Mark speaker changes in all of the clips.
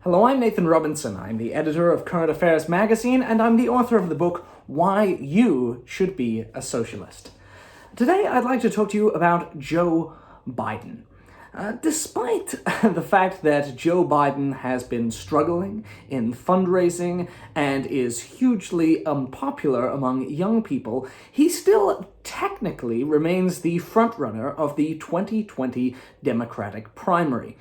Speaker 1: Hello, I'm Nathan Robinson. I'm the editor of Current Affairs magazine, and I'm the author of the book, Why You Should Be a Socialist. Today, I'd like to talk to you about Joe Biden. Despite the fact that Joe Biden has been struggling in fundraising and is hugely unpopular among young people, he still technically remains the frontrunner of the 2020 Democratic primary.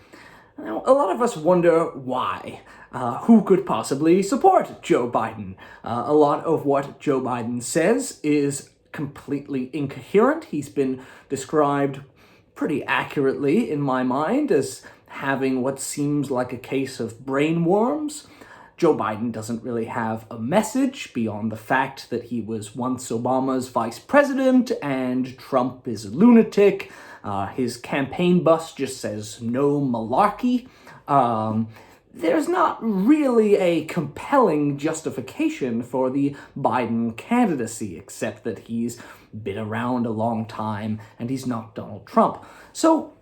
Speaker 1: Now, a lot of us wonder why. Who could possibly support Joe Biden? A lot of what Joe Biden says is completely incoherent. He's been described pretty accurately, in my mind, as having what seems like a case of brain worms. Joe Biden doesn't really have a message beyond the fact that he was once Obama's vice president and Trump is a lunatic. His campaign bus just says no malarkey. There's not really a compelling justification for the Biden candidacy, except that he's been around a long time and he's not Donald Trump. So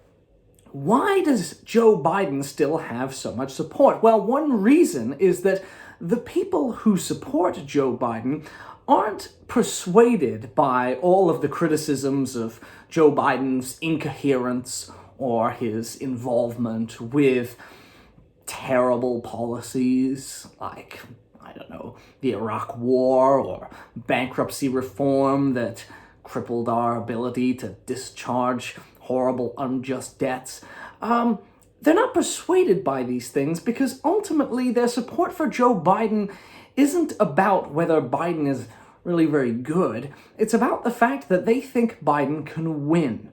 Speaker 1: why does Joe Biden still have so much support? Well, one reason is that the people who support Joe Biden aren't persuaded by all of the criticisms of Joe Biden's incoherence or his involvement with terrible policies like, I don't know, the Iraq War or bankruptcy reform that crippled our ability to discharge horrible, unjust debts. They're not persuaded by these things because ultimately their support for Joe Biden isn't about whether Biden is really very good. It's about the fact that they think Biden can win.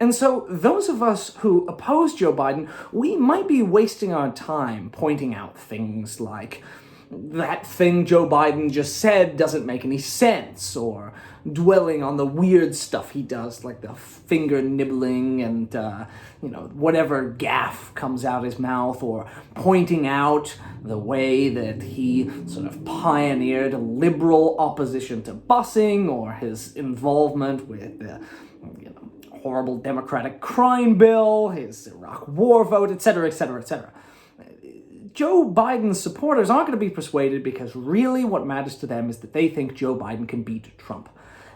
Speaker 1: And so those of us who oppose Joe Biden, we might be wasting our time pointing out things like that thing Joe Biden just said doesn't make any sense, or dwelling on the weird stuff he does, like the finger nibbling and, whatever gaffe comes out his mouth, or pointing out the way that he sort of pioneered liberal opposition to busing, or his involvement with the, horrible Democratic crime bill, his Iraq War vote, etc., etc., etc. Joe Biden's supporters aren't going to be persuaded because really what matters to them is that they think Joe Biden can beat Trump.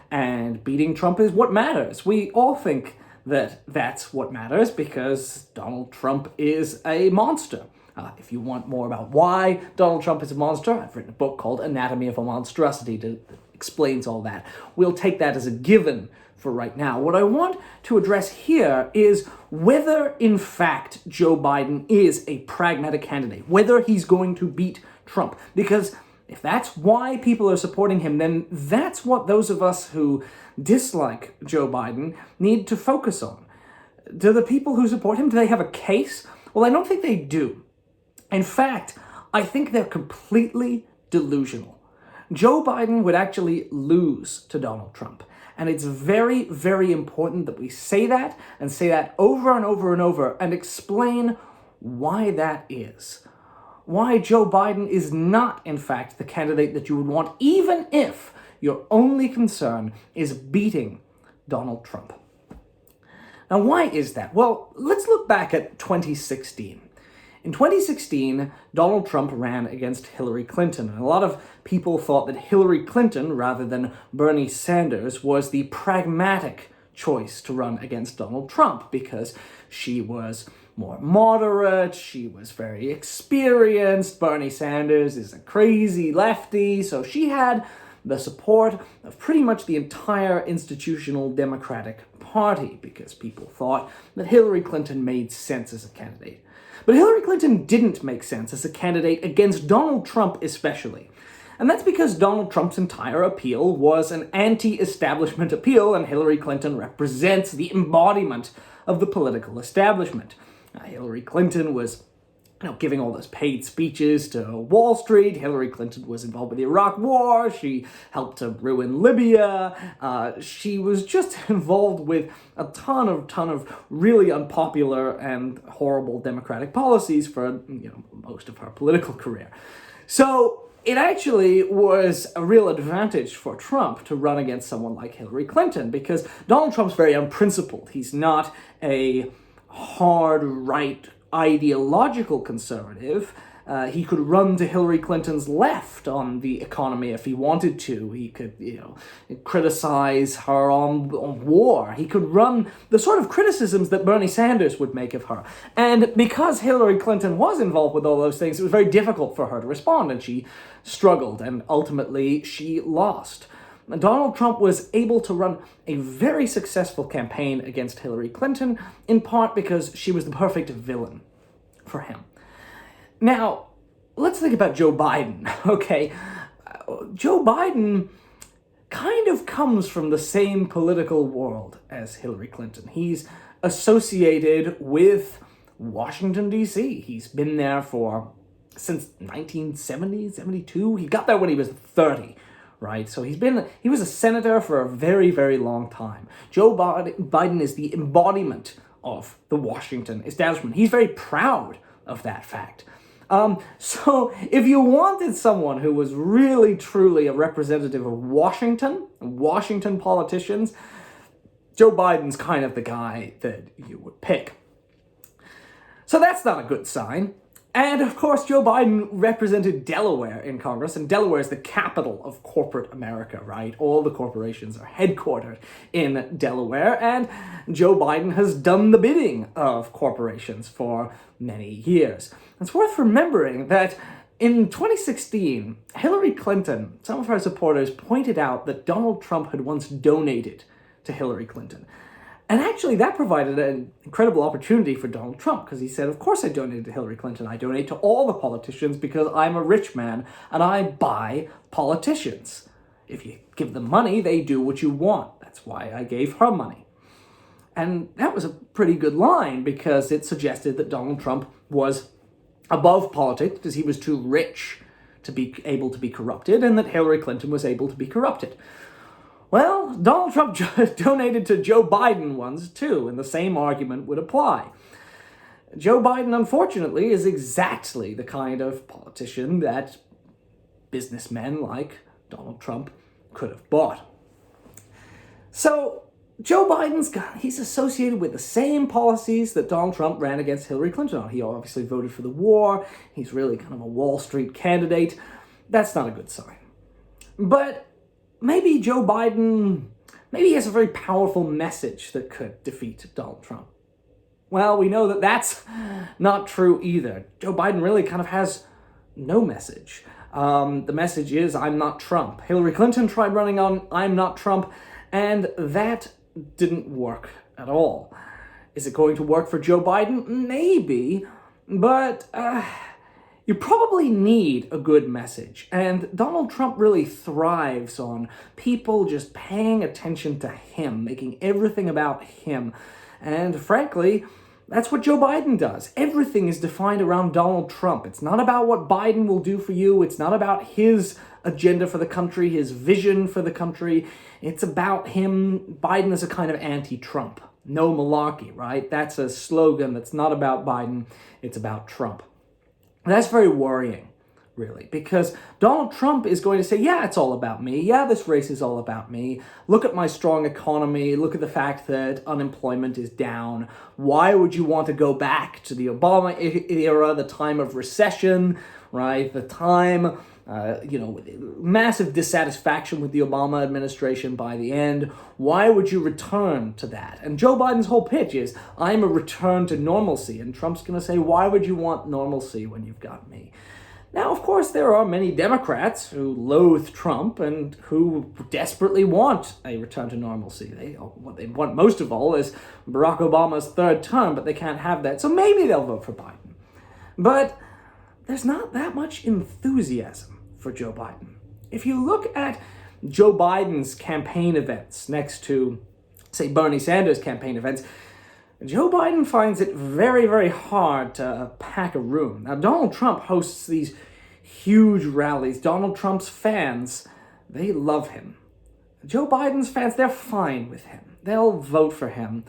Speaker 1: And beating Trump is what matters. We all think that that's what matters because Donald Trump is a monster. If you want more about why Donald Trump is a monster, I've written a book called Anatomy of a Monstrosity that explains all that. We'll take that as a given for right now. What I want to address here is whether, in fact, Joe Biden is a pragmatic candidate, whether he's going to beat Trump. Because if that's why people are supporting him, then that's what those of us who dislike Joe Biden need to focus on. Do the people who support him, do they have a case? Well, I don't think they do. In fact, I think they're completely delusional. Joe Biden would actually lose to Donald Trump. And it's very, very important that we say that, and say that over and over and over, and explain why that is. Why Joe Biden is not, in fact, the candidate that you would want, even if your only concern is beating Donald Trump. Now, why is that? Well, let's look back at 2016. In 2016, Donald Trump ran against Hillary Clinton, and a lot of people thought that Hillary Clinton, rather than Bernie Sanders, was the pragmatic choice to run against Donald Trump because she was more moderate, she was very experienced, Bernie Sanders is a crazy lefty, so she had the support of pretty much the entire institutional Democratic Party because people thought that Hillary Clinton made sense as a candidate. But Hillary Clinton didn't make sense as a candidate against Donald Trump especially. And that's because Donald Trump's entire appeal was an anti-establishment appeal, and Hillary Clinton represents the embodiment of the political establishment. Hillary Clinton was giving all those paid speeches to Wall Street. Hillary Clinton was involved with the Iraq War. She helped to ruin Libya. She was just involved with a ton of really unpopular and horrible Democratic policies for most of her political career. So it actually was a real advantage for Trump to run against someone like Hillary Clinton because Donald Trump's very unprincipled. He's not a hard right ideological conservative. He could run to Hillary Clinton's left on the economy if he wanted to. He could, criticize her on war. He could run the sort of criticisms that Bernie Sanders would make of her. And because Hillary Clinton was involved with all those things, it was very difficult for her to respond, and she struggled, and ultimately she lost. Donald Trump was able to run a very successful campaign against Hillary Clinton, in part because she was the perfect villain for him. Now, let's think about Joe Biden, okay? Joe Biden kind of comes from the same political world as Hillary Clinton. He's associated with Washington, D.C. He's been there since 1970, 72. He got there when he was 30, right? So he was a senator for a very, very long time. Joe Biden is the embodiment of the Washington establishment. He's very proud of that fact. So if you wanted someone who was really, truly a representative of Washington politicians, Joe Biden's kind of the guy that you would pick. So that's not a good sign. And of course, Joe Biden represented Delaware in Congress, and Delaware is the capital of corporate America, right? All the corporations are headquartered in Delaware, and Joe Biden has done the bidding of corporations for many years. It's worth remembering that in 2016, Hillary Clinton, some of her supporters pointed out that Donald Trump had once donated to Hillary Clinton. And actually, that provided an incredible opportunity for Donald Trump, because he said, of course I donated to Hillary Clinton. I donate to all the politicians because I'm a rich man and I buy politicians. If you give them money, they do what you want. That's why I gave her money. And that was a pretty good line, because it suggested that Donald Trump was above politics because he was too rich to be able to be corrupted, and that Hillary Clinton was able to be corrupted. Well, Donald Trump donated to Joe Biden once, too, and the same argument would apply. Joe Biden, unfortunately, is exactly the kind of politician that businessmen like Donald Trump could have bought. So, Joe he's associated with the same policies that Donald Trump ran against Hillary Clinton on. He obviously voted for the war. He's really kind of a Wall Street candidate. That's not a good sign. But maybe Joe Biden, he has a very powerful message that could defeat Donald Trump. Well, we know that that's not true either. Joe Biden really kind of has no message. The message is, I'm not Trump. Hillary Clinton tried running on I'm not Trump, and that didn't work at all. Is it going to work for Joe Biden? Maybe, but you probably need a good message. And Donald Trump really thrives on people just paying attention to him, making everything about him. And frankly, that's what Joe Biden does. Everything is defined around Donald Trump. It's not about what Biden will do for you. It's not about his agenda for the country, his vision for the country. It's about him. Biden is a kind of anti-Trump. No malarkey, right? That's a slogan that's not about Biden. It's about Trump. That's very worrying, really, because Donald Trump is going to say, yeah, it's all about me. Yeah, this race is all about me. Look at my strong economy. Look at the fact that unemployment is down. Why would you want to go back to the Obama era, the time of recession, right? The time, massive dissatisfaction with the Obama administration by the end. Why would you return to that? And Joe Biden's whole pitch is, I'm a return to normalcy. And Trump's going to say, why would you want normalcy when you've got me? Now, of course, there are many Democrats who loathe Trump and who desperately want a return to normalcy. What they want most of all is Barack Obama's third term, but they can't have that. So maybe they'll vote for Biden. But there's not that much enthusiasm for Joe Biden. If you look at Joe Biden's campaign events next to, say, Bernie Sanders' campaign events, Joe Biden finds it very, very hard to pack a room. Now, Donald Trump hosts these huge rallies. Donald Trump's fans, they love him. Joe Biden's fans, they're fine with him. They'll vote for him.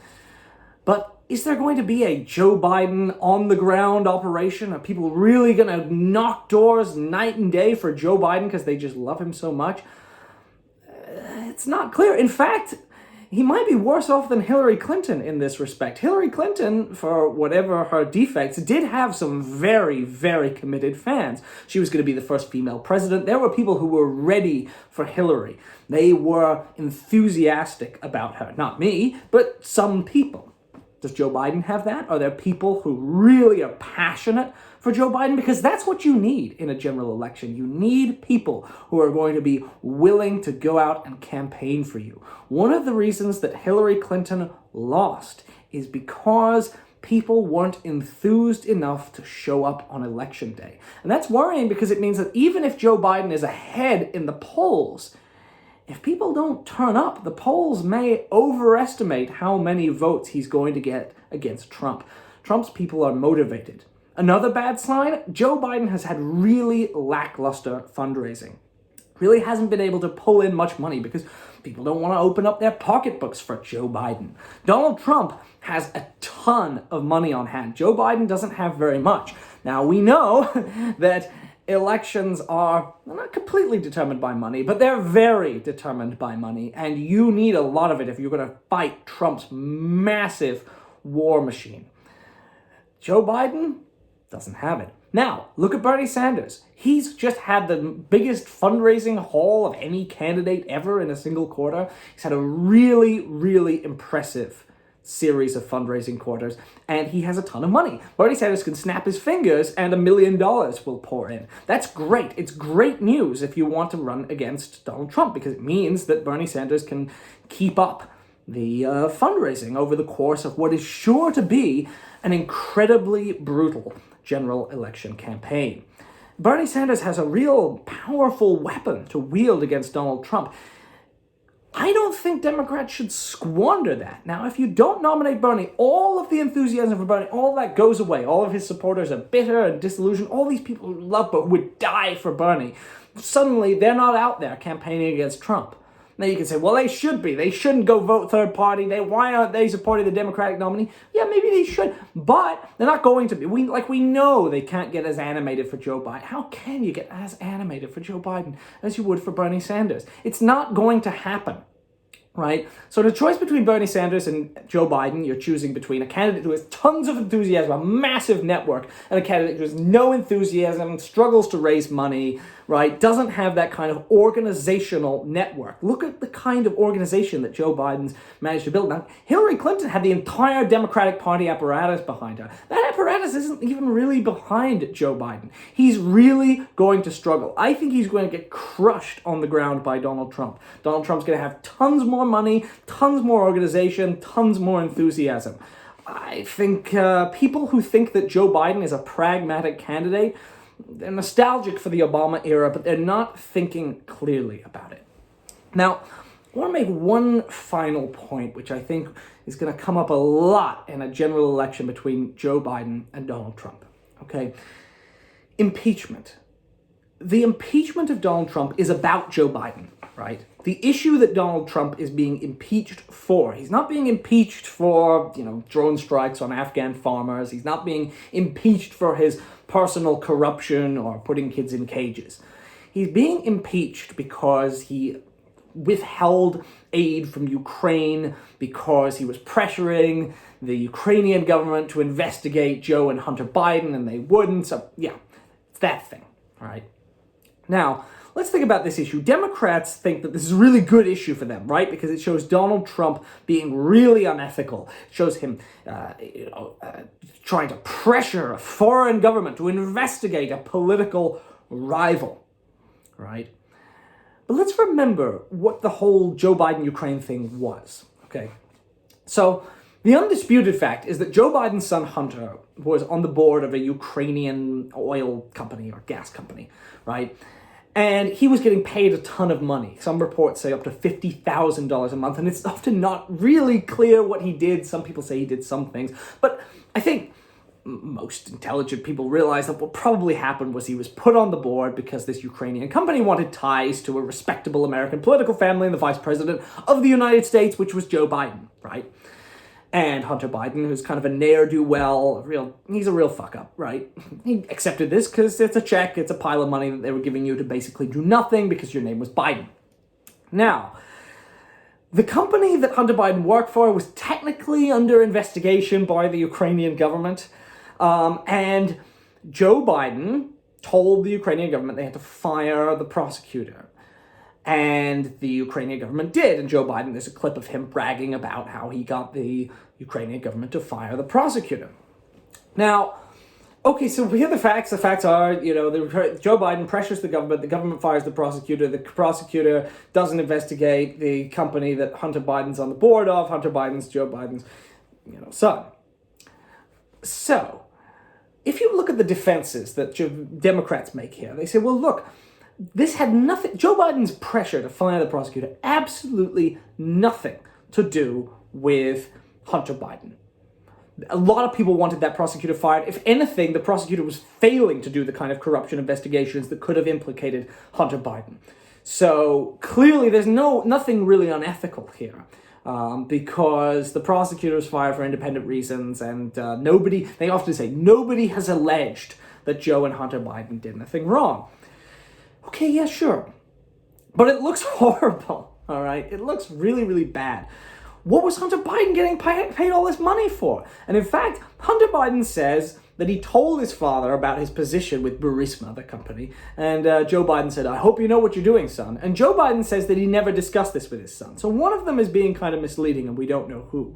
Speaker 1: But is there going to be a Joe Biden on-the-ground operation? Are people really going to knock doors night and day for Joe Biden because they just love him so much? It's not clear. In fact, he might be worse off than Hillary Clinton in this respect. Hillary Clinton, for whatever her defects, did have some very, very committed fans. She was going to be the first female president. There were people who were ready for Hillary. They were enthusiastic about her. Not me, but some people. Does Joe Biden have that? Are there people who really are passionate for Joe Biden? Because that's what you need in a general election. You need people who are going to be willing to go out and campaign for you. One of the reasons that Hillary Clinton lost is because people weren't enthused enough to show up on election day. And that's worrying because it means that even if Joe Biden is ahead in the polls, if people don't turn up, the polls may overestimate how many votes he's going to get against Trump. Trump's people are motivated. Another bad sign, Joe Biden has had really lackluster fundraising. Really hasn't been able to pull in much money because people don't want to open up their pocketbooks for Joe Biden. Donald Trump has a ton of money on hand. Joe Biden doesn't have very much. Now, we know that elections are not completely determined by money, but they're very determined by money, and you need a lot of it if you're going to fight Trump's massive war machine. Joe Biden doesn't have it. Now, look at Bernie Sanders. He's just had the biggest fundraising haul of any candidate ever in a single quarter. He's had a really, really impressive series of fundraising quarters, and he has a ton of money. Bernie Sanders can snap his fingers and $1 million will pour in. That's great. It's great news if you want to run against Donald Trump, because it means that Bernie Sanders can keep up the fundraising over the course of what is sure to be an incredibly brutal general election campaign. Bernie Sanders has a real powerful weapon to wield against Donald Trump. I don't think Democrats should squander that. Now, if you don't nominate Bernie, all of the enthusiasm for Bernie, all that goes away. All of his supporters are bitter and disillusioned. All these people who love but would die for Bernie, suddenly they're not out there campaigning against Trump. Now you can say, well, they should be. They shouldn't go vote third party. Why aren't they supporting the Democratic nominee? Yeah, maybe they should, but they're not going to be. We know they can't get as animated for Joe Biden. How can you get as animated for Joe Biden as you would for Bernie Sanders? It's not going to happen, right? So the choice between Bernie Sanders and Joe Biden, you're choosing between a candidate who has tons of enthusiasm, a massive network, and a candidate who has no enthusiasm, struggles to raise money, right? Doesn't have that kind of organizational network. Look at the kind of organization that Joe Biden's managed to build. Now, Hillary Clinton had the entire Democratic Party apparatus behind her. That apparatus isn't even really behind Joe Biden. He's really going to struggle. I think he's going to get crushed on the ground by Donald Trump. Donald Trump's going to have tons more money, tons more organization, tons more enthusiasm. I think people who think that Joe Biden is a pragmatic candidate, they're nostalgic for the Obama era, but they're not thinking clearly about it. Now, I want to make one final point, which I think is going to come up a lot in a general election between Joe Biden and Donald Trump. Okay? Impeachment. The impeachment of Donald Trump is about Joe Biden, right? The issue that Donald Trump is being impeached for, he's not being impeached for, drone strikes on Afghan farmers. He's not being impeached for his personal corruption or putting kids in cages. He's being impeached because he withheld aid from Ukraine, because he was pressuring the Ukrainian government to investigate Joe and Hunter Biden, and they wouldn't. So, yeah, it's that thing, all right? Now, let's think about this issue. Democrats think that this is a really good issue for them, right? Because it shows Donald Trump being really unethical. It shows him trying to pressure a foreign government to investigate a political rival, right? But let's remember what the whole Joe Biden-Ukraine thing was, okay? So the undisputed fact is that Joe Biden's son Hunter was on the board of a Ukrainian oil company or gas company, right? And he was getting paid a ton of money. Some reports say up to $50,000 a month, and it's often not really clear what he did. Some people say he did some things, but I think most intelligent people realize that what probably happened was he was put on the board because this Ukrainian company wanted ties to a respectable American political family and the vice president of the United States, which was Joe Biden, right? And Hunter Biden, who's kind of a ne'er-do-well, he's a real fuck-up, right? He accepted this because it's a check, it's a pile of money that they were giving you to basically do nothing because your name was Biden. Now, The company that Hunter Biden worked for was technically under investigation by the Ukrainian government, and Joe Biden told the Ukrainian government they had to fire the prosecutor. And the Ukrainian government did, and Joe Biden, there's a clip of him bragging about how he got the Ukrainian government to fire the prosecutor. Now, okay, so here are the facts. The facts are, Joe Biden pressures the government fires the prosecutor doesn't investigate the company that Hunter Biden's on the board of, Hunter Biden's Joe Biden's, son. So, if you look at the defenses that Democrats make here, they say, well, look, this had nothing, Joe Biden's pressure to fire the prosecutor, absolutely nothing to do with Hunter Biden. A lot of people wanted that prosecutor fired. If anything, the prosecutor was failing to do the kind of corruption investigations that could have implicated Hunter Biden. So clearly there's nothing really unethical here. Because the prosecutor was fired for independent reasons, and they often say, nobody has alleged that Joe and Hunter Biden did anything wrong. Okay, yeah, sure. But it looks horrible, all right? It looks really, really bad. What was Hunter Biden getting paid all this money for? And in fact, Hunter Biden says that he told his father about his position with Burisma, the company, and Joe Biden said, I hope you know what you're doing, son. And Joe Biden says that he never discussed this with his son. So one of them is being kind of misleading, and we don't know who.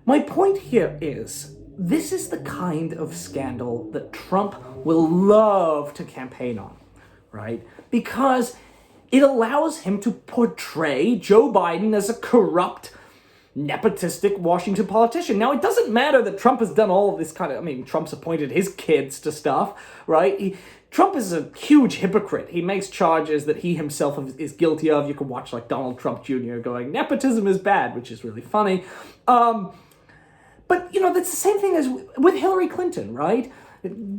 Speaker 1: My point here is, this is the kind of scandal that Trump will love to campaign on, right? Because it allows him to portray Joe Biden as a corrupt, nepotistic Washington politician. Now, it doesn't matter that Trump has done all of this Trump's appointed his kids to stuff, right? Trump is a huge hypocrite. He makes charges that he himself is guilty of. You can watch like Donald Trump Jr. going, nepotism is bad, which is really funny. But, that's the same thing as with Hillary Clinton, right?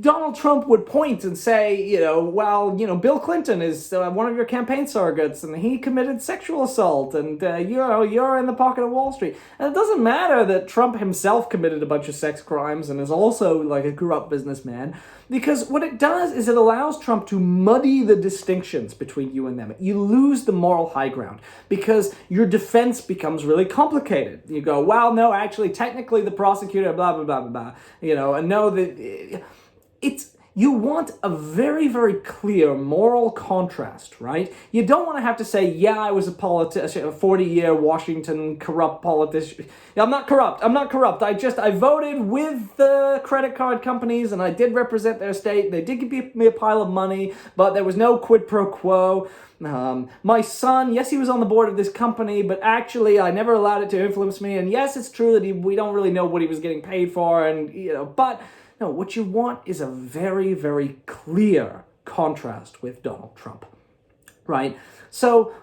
Speaker 1: Donald Trump would point and say, Bill Clinton is one of your campaign surrogates, and he committed sexual assault, and you're in the pocket of Wall Street. And it doesn't matter that Trump himself committed a bunch of sex crimes and is also like a corrupt businessman, because what it does is it allows Trump to muddy the distinctions between you and them. You lose the moral high ground because your defense becomes really complicated. You go, well, no, actually, technically the prosecutor, blah, blah, blah, blah, blah, and no, you want a very, very clear moral contrast, right? You don't want to have to say, yeah, I was a 40-year Washington corrupt politician. I'm not corrupt. I voted with the credit card companies, and I did represent their state. They did give me a pile of money, but there was no quid pro quo. My son, yes, he was on the board of this company, but actually I never allowed it to influence me. And yes, it's true that we don't really know what he was getting paid for, but no, what you want is a very, very clear contrast with Donald Trump, right? So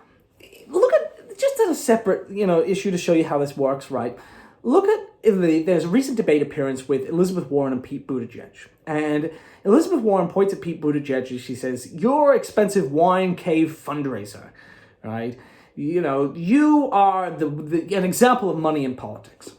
Speaker 1: look at, just as a separate, issue to show you how this works, right? Look at, there's a recent debate appearance with Elizabeth Warren and Pete Buttigieg. And Elizabeth Warren points at Pete Buttigieg and she says, you're expensive wine cave fundraiser, right? You are an example of money in politics.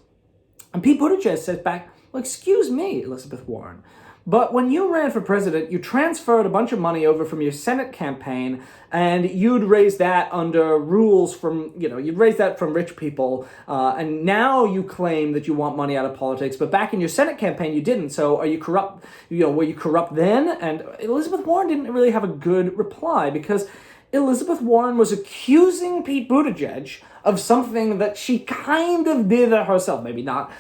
Speaker 1: And Pete Buttigieg says back, well, excuse me, Elizabeth Warren, but when you ran for president, you transferred a bunch of money over from your Senate campaign, and you'd raise that under rules from, you'd raise that from rich people, and now you claim that you want money out of politics, but back in your Senate campaign, you didn't, so are you corrupt, were you corrupt then? And Elizabeth Warren didn't really have a good reply, because Elizabeth Warren was accusing Pete Buttigieg of something that she kind of did herself, maybe not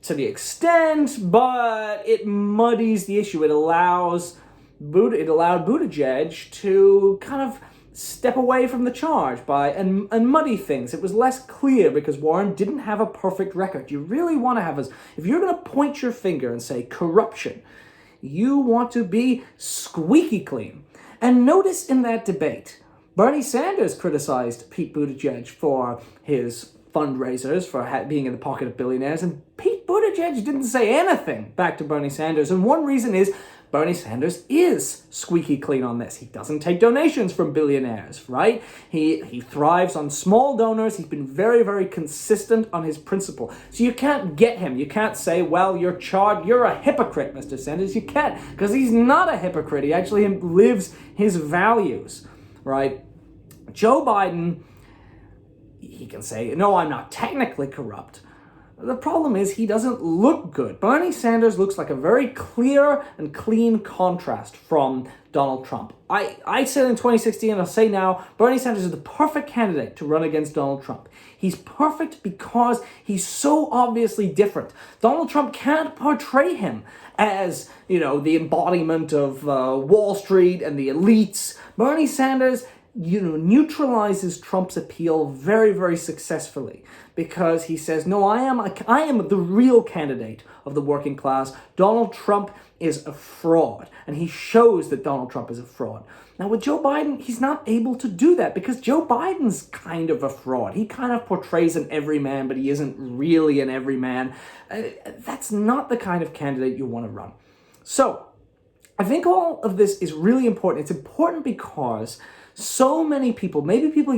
Speaker 1: to the extent, but it muddies the issue. It allowed Buttigieg to kind of step away from the charge and muddy things. It was less clear because Warren didn't have a perfect record. You really want to have if you're going to point your finger and say corruption, you want to be squeaky clean. And notice in that debate, Bernie Sanders criticized Pete Buttigieg for his fundraisers, for being in the pocket of billionaires, and Pete Buttigieg didn't say anything back to Bernie Sanders. And one reason is Bernie Sanders is squeaky clean on this. He doesn't take donations from billionaires, right? He thrives on small donors. He's been very, very consistent on his principle. So you can't get him. You can't say, well, you're a hypocrite, Mr. Sanders. You can't, because he's not a hypocrite. He actually lives his values, right? Joe Biden he can say, no, I'm not technically corrupt. The problem is he doesn't look good. Bernie Sanders looks like a very clear and clean contrast from Donald Trump. I said in 2016, and I'll say now, Bernie Sanders is the perfect candidate to run against Donald Trump. He's perfect because he's so obviously different. Donald Trump can't portray him as, the embodiment of Wall Street and the elites. Bernie Sanders neutralizes Trump's appeal very, very successfully because he says, no, I am the real candidate of the working class. Donald Trump is a fraud, and he shows that Donald Trump is a fraud. Now, with Joe Biden, he's not able to do that because Joe Biden's kind of a fraud. He kind of portrays an everyman, but he isn't really an everyman. That's not the kind of candidate you want to run. So, I think all of this is really important. It's important because so many people, maybe people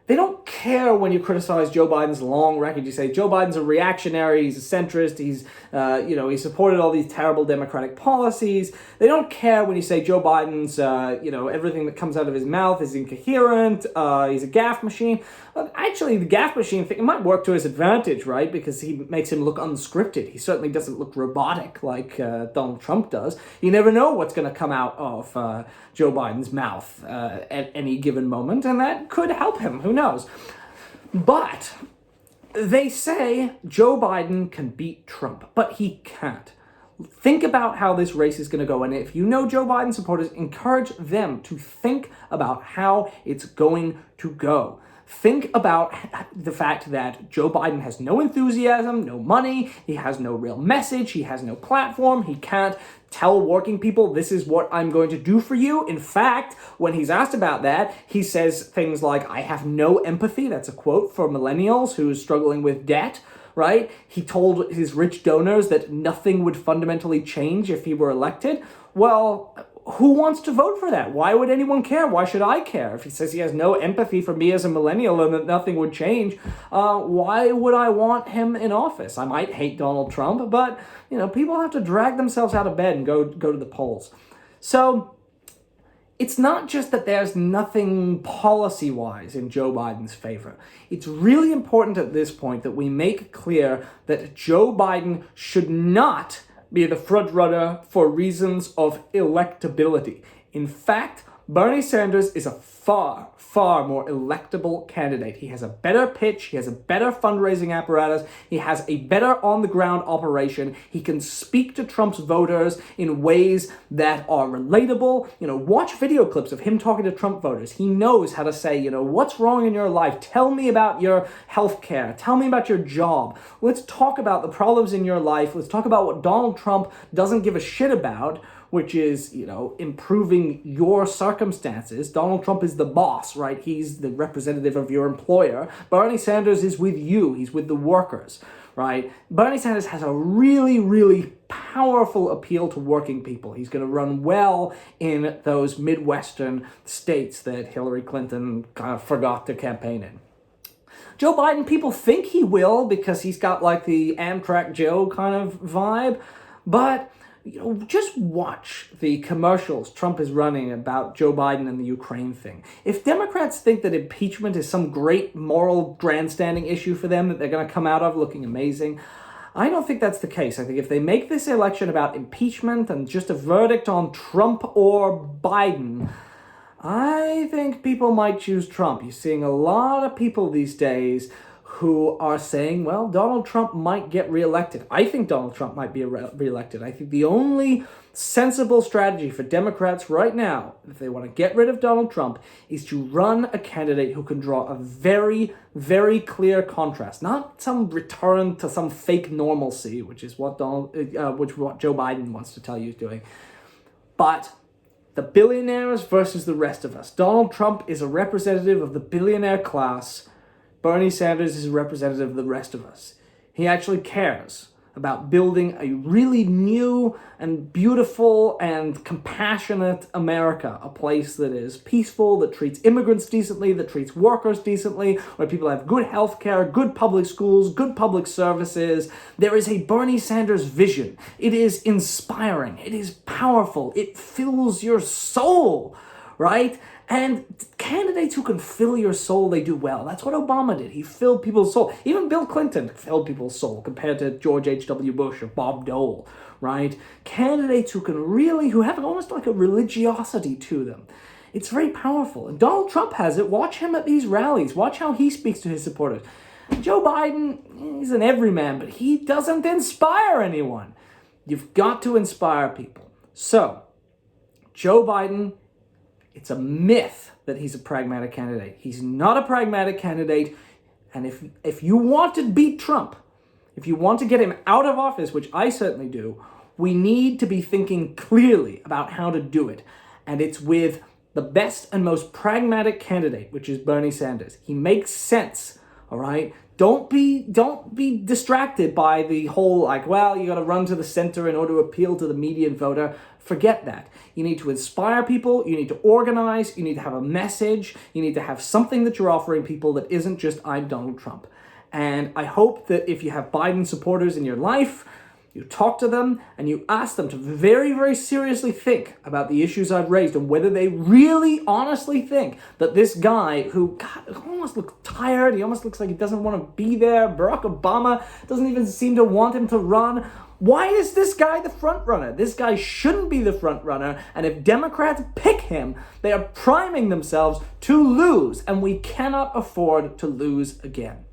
Speaker 1: they don't care when you criticize Joe Biden's long record. You say Joe Biden's a reactionary, he's a centrist, he supported all these terrible Democratic policies. They don't care when you say Joe Biden's, everything that comes out of his mouth is incoherent, he's a gaffe machine. But actually, the gaffe machine thing, it might work to his advantage, right? Because he makes him look unscripted. He certainly doesn't look robotic like Donald Trump does. You never know what's going to come out of Joe Biden's mouth at any given moment, and that could help him. Who knows? But they say Joe Biden can beat Trump, but he can't. Think about how this race is going to go, and if you know Joe Biden supporters, encourage them to think about how it's going to go. Think about the fact that Joe Biden has no enthusiasm, no money, he has no real message, he has no platform, he can't tell working people, this is what I'm going to do for you. In fact, when he's asked about that, he says things like, I have no empathy. That's a quote for millennials who's struggling with debt, right? He told his rich donors that nothing would fundamentally change if he were elected. Well, who wants to vote for that? Why would anyone care? Why should I care? If he says he has no empathy for me as a millennial and that nothing would change, why would I want him in office? I might hate Donald Trump, but people have to drag themselves out of bed and go to the polls. So it's not just that there's nothing policy-wise in Joe Biden's favor. It's really important at this point that we make clear that Joe Biden should not be the front runner for reasons of electability. In fact, Bernie Sanders is a far, far more electable candidate. He has a better pitch, he has a better fundraising apparatus, he has a better on-the-ground operation, he can speak to Trump's voters in ways that are relatable. Watch video clips of him talking to Trump voters. He knows how to say, what's wrong in your life? Tell me about your health care. Tell me about your job. Let's talk about the problems in your life. Let's talk about what Donald Trump doesn't give a shit about, which is, improving your circumstances. Donald Trump is the boss, right? He's the representative of your employer. Bernie Sanders is with you. He's with the workers, right? Bernie Sanders has a really, really powerful appeal to working people. He's going to run well in those Midwestern states that Hillary Clinton kind of forgot to campaign in. Joe Biden, people think he will because he's got like the Amtrak Joe kind of vibe, but just watch the commercials Trump is running about Joe Biden and the Ukraine thing. If Democrats think that impeachment is some great moral grandstanding issue for them that they're going to come out of looking amazing, I don't think that's the case. I think if they make this election about impeachment and just a verdict on Trump or Biden, I think people might choose Trump. You're seeing a lot of people these days who are saying, well, Donald Trump might get reelected. I think Donald Trump might be reelected. I think the only sensible strategy for Democrats right now, if they want to get rid of Donald Trump, is to run a candidate who can draw a very, very clear contrast, not some return to some fake normalcy, which is what Joe Biden wants to tell you he's doing, but the billionaires versus the rest of us. Donald Trump is a representative of the billionaire class. Bernie Sanders is a representative of the rest of us. He actually cares about building a really new and beautiful and compassionate America, a place that is peaceful, that treats immigrants decently, that treats workers decently, where people have good health care, good public schools, good public services. There is a Bernie Sanders vision. It is inspiring. It is powerful. It fills your soul, right? And candidates who can fill your soul, they do well. That's what Obama did. He filled people's soul. Even Bill Clinton filled people's soul compared to George H.W. Bush or Bob Dole, right? Candidates who have almost like a religiosity to them. It's very powerful. And Donald Trump has it. Watch him at these rallies. Watch how he speaks to his supporters. Joe Biden, he's an everyman, but he doesn't inspire anyone. You've got to inspire people. So, Joe Biden, it's a myth that he's a pragmatic candidate. He's not a pragmatic candidate. And if you want to beat Trump, if you want to get him out of office, which I certainly do, we need to be thinking clearly about how to do it. And it's with the best and most pragmatic candidate, which is Bernie Sanders. He makes sense, all right? Don't be distracted by the whole, like, well, you got to run to the center in order to appeal to the median voter. Forget that. You need to inspire people. You need to organize. You need to have a message. You need to have something that you're offering people that isn't just, I'm Donald Trump. And I hope that if you have Biden supporters in your life, you talk to them and you ask them to very, very seriously think about the issues I've raised and whether they really honestly think that this guy who almost looks tired, he almost looks like he doesn't want to be there, Barack Obama doesn't even seem to want him to run. Why is this guy the front runner? This guy shouldn't be the front runner, and if Democrats pick him, they are priming themselves to lose, and we cannot afford to lose again.